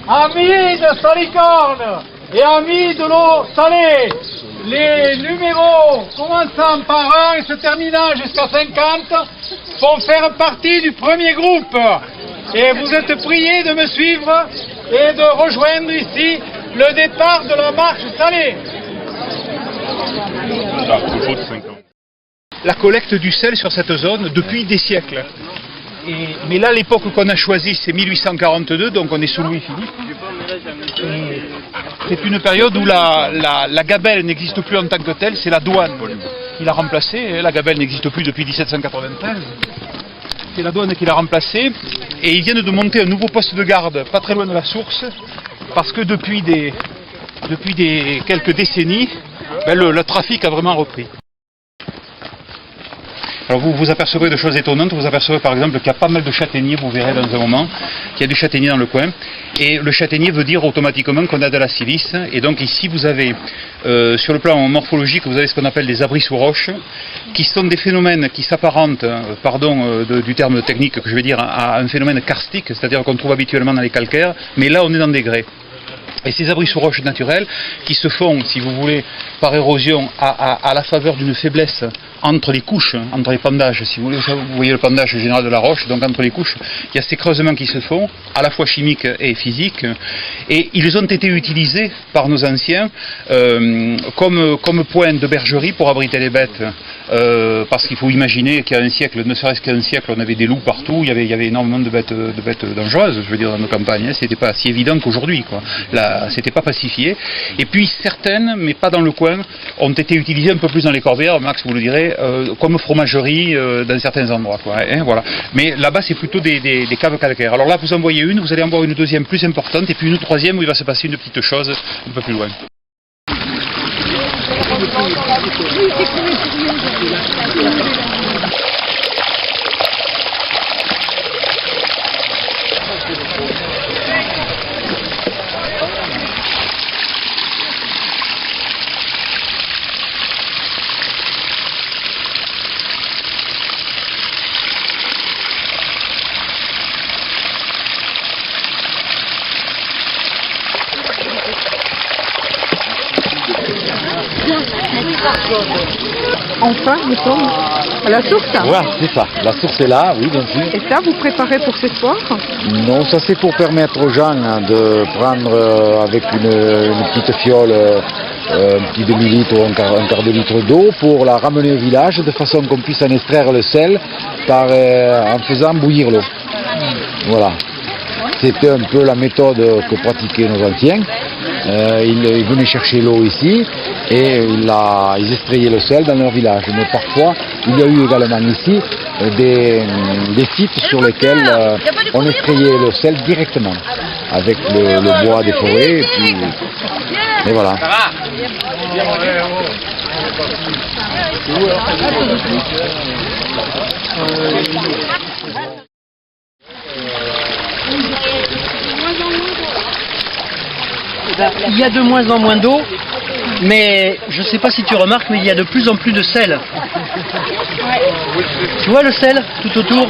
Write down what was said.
amis de Salicorne et amis de l'eau salée, les numéros commençant par 1 et se terminant jusqu'à 50 vont faire partie du premier groupe. Et vous êtes priés de me suivre et de rejoindre ici le départ de la marche salée. La collecte du sel sur cette zone depuis des siècles. Mais là, l'époque qu'on a choisie, c'est 1842, donc on est sous Louis-Philippe. C'est une période où la gabelle n'existe plus en tant que telle, c'est la douane qui l'a remplacée. La gabelle n'existe plus depuis 1793. C'est la douane qui l'a remplacée. Et ils viennent de monter un nouveau poste de garde, pas très loin de la source, parce que depuis quelques décennies, le trafic a vraiment repris. Alors vous apercevrez de choses étonnantes, vous apercevrez par exemple qu'il y a pas mal de châtaigniers, vous verrez dans un moment, qu'il y a du châtaignier dans le coin, et le châtaignier veut dire automatiquement qu'on a de la silice, et donc ici vous avez, sur le plan morphologique, vous avez ce qu'on appelle des abris sous roche, qui sont des phénomènes qui s'apparentent, du terme technique que je vais dire, à un phénomène karstique, c'est-à-dire qu'on trouve habituellement dans les calcaires, mais là on est dans des grès. Et ces abris sous roches naturels qui se font, si vous voulez, par érosion à la faveur d'une faiblesse entre les couches, entre les pendages, si vous voulez, vous voyez le pendage général de la roche, donc entre les couches, il y a ces creusements qui se font, à la fois chimiques et physiques, et ils ont été utilisés par nos anciens comme point de bergerie pour abriter les bêtes. Parce qu'il faut imaginer qu'il y a un siècle, ne serait-ce qu'un siècle, on avait des loups partout, il y avait énormément de bêtes dangereuses, je veux dire, dans nos campagnes, c'était pas si évident qu'aujourd'hui, quoi. Là, c'était pas pacifié. Et puis certaines, mais pas dans le coin, ont été utilisées un peu plus dans les corbières, Max vous le direz, comme fromagerie dans certains endroits, quoi, hein, voilà. Mais là-bas, c'est plutôt des caves calcaires. Alors là, vous en voyez une, vous allez en voir une deuxième plus importante, et puis une troisième où il va se passer une petite chose un peu plus loin. Enfin, nous sommes à la source. Voilà, c'est ça. La source est là, oui, bien sûr. Et ça, vous préparez pour ce soir? Non, ça c'est pour permettre aux gens de prendre avec une petite fiole un petit demi-litre ou un quart de litre d'eau pour la ramener au village de façon qu'on puisse en extraire le sel en faisant bouillir l'eau. Voilà. C'était un peu la méthode que pratiquaient nos anciens. Ils venaient chercher l'eau ici et ils extrayaient le sel dans leur village. Mais parfois, il y a eu également ici des sites sur lesquels on extrayait le sel directement avec le bois des forêts. Et voilà. Il y a de moins en moins d'eau, mais je ne sais pas si tu remarques, mais il y a de plus en plus de sel. Tu vois le sel tout autour?